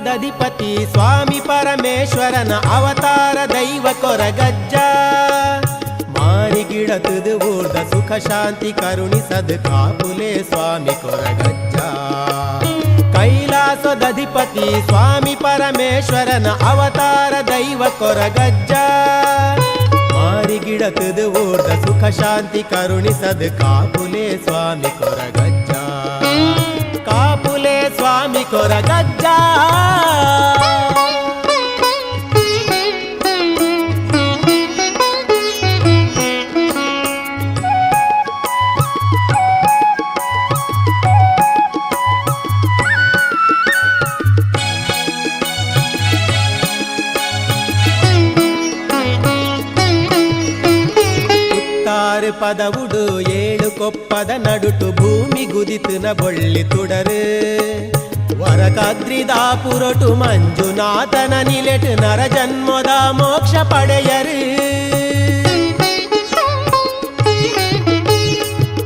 ಕೈಲಾಸದಧಿಪತಿ ಸ್ವಾಮಿ ಪರಮೇಶ್ವರನ ಅವತಾರ ದೈವ ಕೊರಗಜ್ಜ ಮಾರಿಗಿಡತದು ಊರ್ದ ಸುಖ ಶಾಂತಿ ಕರುಣಿಸದು ಕಾಪುಲೆ ಸ್ವಾಮಿ ಕೊರಗಜ್ಜ ಕೈಲಾಸದಧಿಪತಿ ಸ್ವಾಮಿ ಪರಮೇಶ್ವರನ ಅವತಾರ ದೈವ ಕೊರಗಜ್ಜ ಮಾರಿಗಿಡತದು ಊರ್ದ ಸುಖ ಶಾಂತಿ ಕರುಣಿಸದು ಕಾಪುಲೆ ಸ್ವಾಮಿ ಕೊರಗಜ್ಜ ಕಾಪುಲೆ ಸ್ವಾಮಿ ಕೊರಗಜ್ಜ ಪದವುಡು ಏಳು ಕೊಪ್ಪದ ನಡುಟು ಭೂಮಿ ಗುದಿತುನ ಬೊಳ್ಳಿ ತುಡರು ವರಕದ್ರಿದ ಪುರಟು ಮಂಜುನಾಥನ ನಿಲೆಟು ನರ ಜನ್ಮದ ಮೋಕ್ಷ ಪಡೆಯರು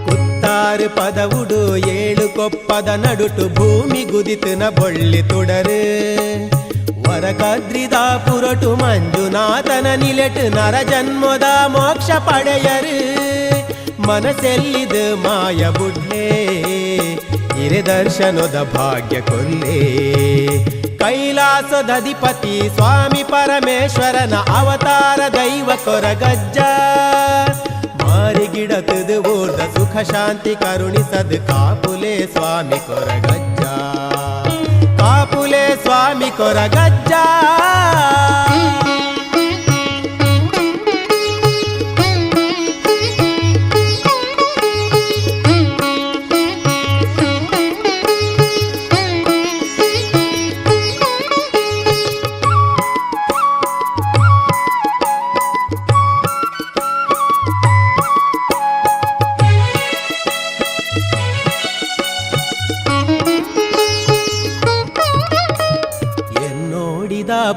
ಕುತ್ತಾರು ಪದವುಡು ಏಳು ಕೊಪ್ಪದ ನಡುಟು ಭೂಮಿ ಗುದಿತುನ ಬೊಳ್ಳಿ ತುಡರು ವರಕದ್ರಿದ ಪುರಟು ಮಂಜುನಾಥನ ನಿಲೆಟು ನರ ಜನ್ಮದ ಮೋಕ್ಷ ಪಡೆಯರು ಮನಸೆಲ್ಲಿದ ಮಾಯ ಬುಡ್ಲೆ ಹಿರೆ ದರ್ಶನದ ಭಾಗ್ಯ ಕೊಲ್ಲೆ ಕೈಲಾಸದಧಿಪತಿ ಸ್ವಾಮಿ ಪರಮೇಶ್ವರನ ಅವತಾರ ದೈವ ಕೊರಗಜ್ಜ ಮಾರಿಗಿಡತದು ಊರ್ದ ಸುಖ ಶಾಂತಿ ಕರುಣಿಸದು ಕಾಪುಲೆ ಸ್ವಾಮಿ ಕೊರಗಜ್ಜ ಕಾಪುಲೆ ಸ್ವಾಮಿ ಕೊರಗಜ್ಜ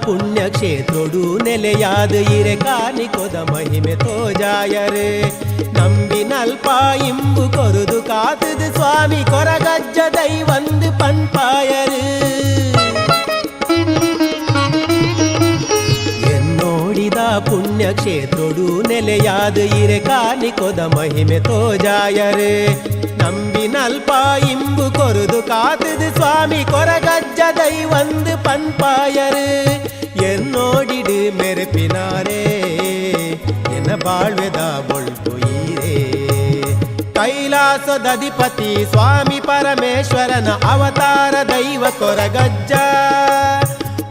ಪುಣ್ಯಕ್ಷೇತ್ರೊಡು ನೆಲೆಯಾದ ಇರೆ ಕಾನಿಕೊದ ಮಹಿಮೆ ತೋಜಾಯರೆ ನಂಬಿ ನಲ್ಪ ಇಂಬು ಕೊರುದು ಕಾತದು ಸ್ವಾಮಿ ಕೊರಗಜ್ಜ ದೈವಂದು ಪನ್ಪಾಯರು ಎನ್ನೋಡಿದ ಪುಣ್ಯಕ್ಷೇತ್ರೊಡು ನೆಲೆಯಾದ ಇರೆ ಕಾನಿಕೊದ ಮಹಿಮೆ ತೋಜಾಯರೆ ನಂಬಿ ನಲ್ಪ ಇಂಬು ಕೊರುದು ಕಾತದು ಸ್ವಾಮಿ ಕೊರಗಜ್ಜ ದೈವಂದು ಪನ್ಪಾಯರು ಎನ್ನೋಡಿಡು ಮೆರೆಪಿನಾರೇ ಎನ್ನ ಬಾಳ್ವೆದ ಬೊಳ್ತು ಈರೇ ಕೈಲಾಸದಧಿಪತಿ ಸ್ವಾಮಿ ಪರಮೇಶ್ವರನ ಅವತಾರ ದೈವ ಕೊರಗಜ್ಜ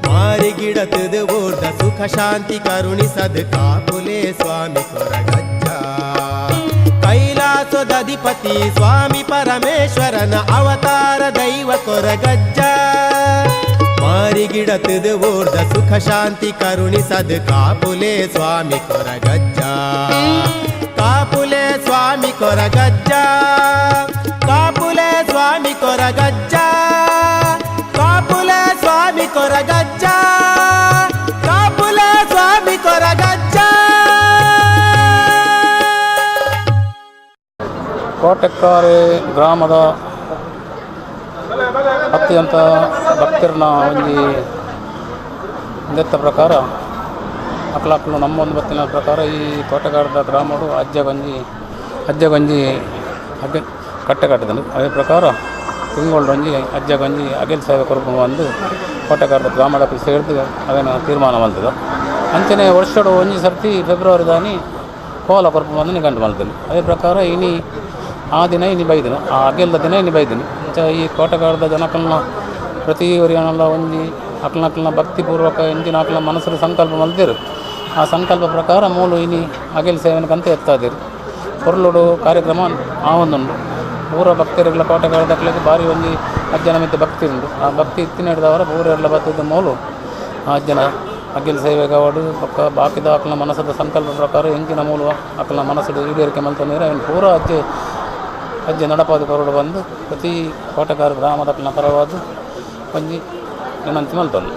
ಮಾರಿಗಿಡತದು ಊರ್ದ ಸುಖ ಶಾಂತಿ ಕರುಣಿಸದು ಕಾಪುಲೆ ಸ್ವಾಮಿ ಕೊರಗಜ್ಜ ಕೈಲಾಸದಧಿಪತಿ ಸ್ವಾಮಿ ಪರಮೇಶ್ವರನ ಅವತಾರ ದೈವ ಕೊರಗಜ್ಜ ಮಾರಿಗಿಡತದು ಊರ್ದ ಸುಖ ಶಾಂತಿ ಕರುಣಿಸದು ಕಾಪುಲೆ ಸ್ವಾಮಿ ಕೊರಗಜ್ಜ ಕಾಪುಲೆ ಸ್ವಾಮಿ ಕೊರಗಜ್ಜ ಕಾಪುಲೆ ಸ್ವಾಮಿ ಕೊರಗಜ್ಜ ಕಾಪುಲೆ ಸ್ವಾಮಿ ಕೊರಗಜ್ಜ ಕಾಪುಲೆ ಸ್ವಾಮಿ ಕೊರಗಜ್ಜ. ಕೋಟೆಕ್ಕಾರೆ ಗ್ರಾಮದ ಅತ್ಯಂತ ಭಕ್ತರನ್ನ ಒಂಜಿ ನೆತ್ತ ಪ್ರಕಾರ ಅಕ್ಲಾಕ್ಲು ನಮ್ಮೊಂದು ಬತ್ತಿನ ಪ್ರಕಾರ ಈ ಕೋಟೆಗಾರದ ಗ್ರಾಮಡು ಅಜ್ಜಗಂಜಿ ಕಟ್ಟೆ ಕಟ್ಟಿದನು ಅದೇ ಪ್ರಕಾರ ತಿಂಗಳೊಂಜಿ ಅಜ್ಜಗಂಜಿ ಅಗೆಲ್ ಸೇವೆ ಕೊರಪು ಬಂದು ಕೋಟೆಗಾರದ ಗ್ರಾಮದ ಸೇರಿದು ಅದೇನು ತೀರ್ಮಾನ ಬಂದದು ಅಂಚನೆ ವರ್ಷಡು ಒಂಜಿ ಸರ್ತಿ ಫೆಬ್ರವರಿ ದಾನಿ ಕೋಲ ಕೊರಪು ಬಂದು ನಿಗಂಟು ಮಲ್ತನು ಅದೇ ಪ್ರಕಾರ ಇನಿ ಆ ದಿನ ಇನಿ ಬೈದನು ಆ ಅಗೆಲ್ದ ದಿನ ಇನಿ ಬೈದನು ಈ ಕೋಟೆಗಾರದ ಜನಕಲ್ನ ಪ್ರತಿ ಒರಿಯನೆಲ್ಲ ಒಂಜಿ ಅಕ್ಲನಕ್ಲನ ಭಕ್ತಿಪೂರ್ವಕ ಎಂಜಿನ ಅಕ್ಲ ಮನಸ್ಸಲ್ಲಿ ಸಂಕಲ್ಪ ಮಲ್ದಿರು ಆ ಸಂಕಲ್ಪ ಪ್ರಕಾರ ಮೂಲು ಇನಿ ಅಗೆಲ್ ಸೇವನಕ್ಕಂತ ಎತ್ತಾದಿರು ಹೊರಳುಡು ಕಾರ್ಯಕ್ರಮ ಆ ಒಂದುಂಡು ಪೂರ ಭಕ್ತರಿಗಳ ಕೋಟೆಗಾರದಕ್ಲಿಗೆ ಭಾರಿ ಒಂಜಿ ಅಜ್ಜನ ಮಿತ್ತ ಭಕ್ತಿ ಉಂಟು ಆ ಭಕ್ತಿ ಇತ್ತಿನ ಹಿಡಿದವರ ಪೂರೆಲ್ಲ ಬತ್ತದ ಮೂಲು ಆ ಅಜ್ಜನ ಅಗೆಲ್ ಸೇವೆಗೆ ಅವಡು ಪಕ್ಕ ಬಾಕಿದ ಅಕ್ಲನ ಮನಸ್ಸದ ಸಂಕಲ್ಪ ಪ್ರಕಾರ ಎಂಜಿನ ಮೂಲು ಅಕ್ಲನ ಮನಸ್ಸು ಈಡೇರಿಕೆ ಮಲ್ತ ನೀರು ಅವನು ಪೂರ ಅಜ್ಜೆ ನಡಪಾದಿ ಕೊರಡು ಬಂದು ಪ್ರತಿ ಕೋಟೆಗಾರ ಗ್ರಾಮದ ಅಕ್ಲನ ಪರವಾದ ಒಂಜಿ ವಿನಂತಿ ಮಲ್ತಂದು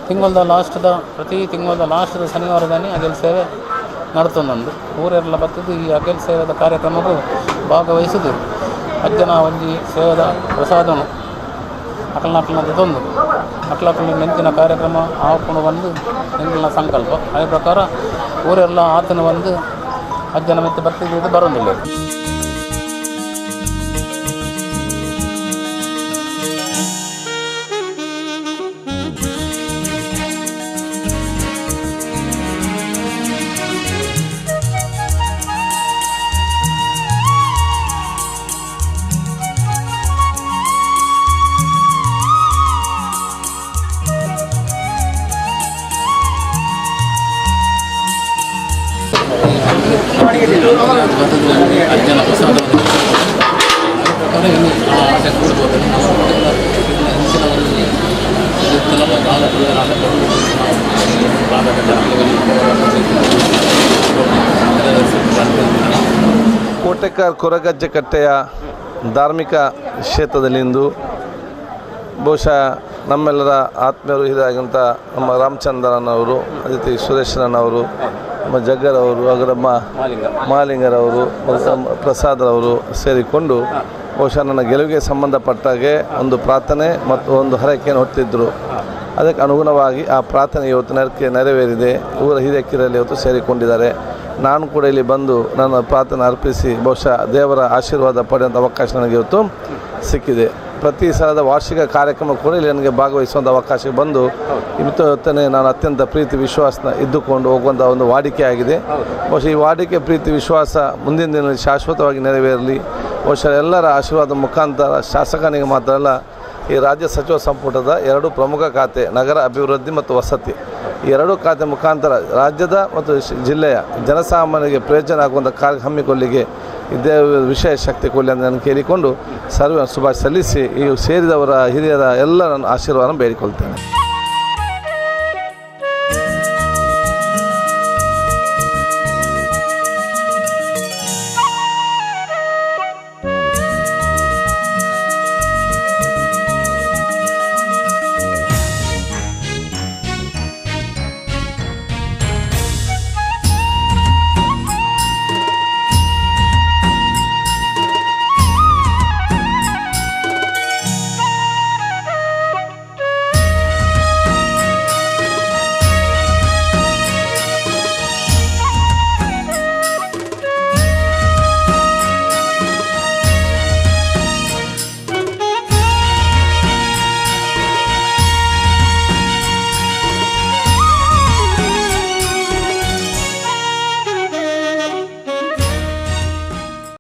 ತಿಂಗಳದ ಲಾಸ್ಟ್ದ ಪ್ರತಿ ತಿಂಗಳದ ಲಾಸ್ಟ್ದ ಶನಿವಾರದಲ್ಲಿ ಅಗೆಲ್ ಸೇವೆ ನಡ್ತೊಂದು ಊರೆಲ್ಲ ಬರ್ತದ್ದು ಈ ಅಗೆಲ್ ಸೇವೆದ ಕಾರ್ಯಕ್ರಮಕ್ಕೂ ಭಾಗವಹಿಸಿದ್ರು ಅಜ್ಜನ ಒಂಜಿ ಸೇವೆದ ಪ್ರಸಾದನು ಇದೊಂದು ಅಕ್ಲಕ್ಕನ ನೆಂಚಿನ ಕಾರ್ಯಕ್ರಮ ಹಾಕೊಂಡು ಬಂದು ನೆಂಚಿನ ಸಂಕಲ್ಪ ಅದೇ ಪ್ರಕಾರ ಊರೆಲ್ಲ ಆತನ ಒಂದು ಅಜ್ಜನ ಮೆತ್ತೆ ಬರ್ತಿದ್ದು ಬರೋದಿಲ್ಲ. ಅಜ್ಜನ ಪ್ರಸಾದ ಕೋಟೆಕಾರ್ ಕೊರಗಜ್ಜೆ ಕಟ್ಟೆಯ ಧಾರ್ಮಿಕ ಕ್ಷೇತ್ರದಲ್ಲಿಂದು ಬಹುಶಃ ನಮ್ಮೆಲ್ಲರ ಆತ್ಮೀಯರು ಹಿರಿಯಾಗಿಂಥ ನಮ್ಮ ರಾಮಚಂದ್ರನವರು, ಅದಿತಿ ಸುರೇಶ್ವರನವರು, ನಮ್ಮ ಜಗ್ಗರವರು, ಹಾಗೂ ನಮ್ಮ ಮಾಲಿಂಗರವರು, ಪ್ರಸಾದರವರು ಸೇರಿಕೊಂಡು ಬಹುಶಃ ನನ್ನ ಗೆಲುವಿಗೆ ಸಂಬಂಧಪಟ್ಟಾಗೆ ಒಂದು ಪ್ರಾರ್ಥನೆ ಮತ್ತು ಒಂದು ಹರಕೆಯನ್ನು ಹೊತ್ತಿದ್ದರು. ಅದಕ್ಕೆ ಅನುಗುಣವಾಗಿ ಆ ಪ್ರಾರ್ಥನೆ ಇವತ್ತು ನೆರವೇರಿದೆ. ಊರ ಹಿರಿಯಕಿರಲ್ಲಿ ಇವತ್ತು ಸೇರಿಕೊಂಡಿದ್ದಾರೆ. ನಾನು ಕೂಡ ಇಲ್ಲಿ ಬಂದು ನನ್ನ ಪ್ರಾರ್ಥನೆ ಅರ್ಪಿಸಿ ಬಹುಶಃ ದೇವರ ಆಶೀರ್ವಾದ ಪಡೆಯುವಂಥ ಅವಕಾಶ ನನಗೆ ಇವತ್ತು ಸಿಕ್ಕಿದೆ. ಪ್ರತಿ ಸಲದ ವಾರ್ಷಿಕ ಕಾರ್ಯಕ್ರಮ ಕೂಡ ಇಲ್ಲಿ ನನಗೆ ಭಾಗವಹಿಸುವಂಥ ಅವಕಾಶ ಬಂದು ಇವತ್ತನೇ ನಾನು ಅತ್ಯಂತ ಪ್ರೀತಿ ವಿಶ್ವಾಸನ ಇದ್ದುಕೊಂಡು ಹೋಗುವಂಥ ಒಂದು ವಾಡಿಕೆ ಆಗಿದೆ. ಬಹುಶಃ ಈ ವಾಡಿಕೆ ಪ್ರೀತಿ ವಿಶ್ವಾಸ ಮುಂದಿನ ದಿನದಲ್ಲಿ ಶಾಶ್ವತವಾಗಿ ನೆರವೇರಲಿ. ಬಹುಶಃ ಎಲ್ಲರ ಆಶೀರ್ವಾದ ಮುಖಾಂತರ ಶಾಸಕನಿಗೆ ಮಾತ್ರ ಅಲ್ಲ, ಈ ರಾಜ್ಯ ಸಚಿವ ಸಂಪುಟದ 2 ಪ್ರಮುಖ ಖಾತೆ, ನಗರ ಅಭಿವೃದ್ಧಿ ಮತ್ತು ವಸತಿ, ಈ 2 ಖಾತೆ ಮುಖಾಂತರ ರಾಜ್ಯದ ಮತ್ತು ಜಿಲ್ಲೆಯ ಜನಸಾಮಾನ್ಯರಿಗೆ ಪ್ರಯೋಜನ ಆಗುವಂಥ ಕಾರ್ಯ ಹಮ್ಮಿಕೊಳ್ಳಿಗೆ ಇದೇ ವಿಶೇಷ ಶಕ್ತಿ ಕೊಡಲಿ ಅಂತ ನಾನು ಕೇಳಿಕೊಂಡು ಸರ್ವ ಶುಭ ಸಲ್ಲಿಸಿ ಈ ಸೇರಿದವರ ಹಿರಿಯರ ಎಲ್ಲ ನನ್ನ ಆಶೀರ್ವಾದ ಬೇಡಿಕೊಳ್ತೇನೆ.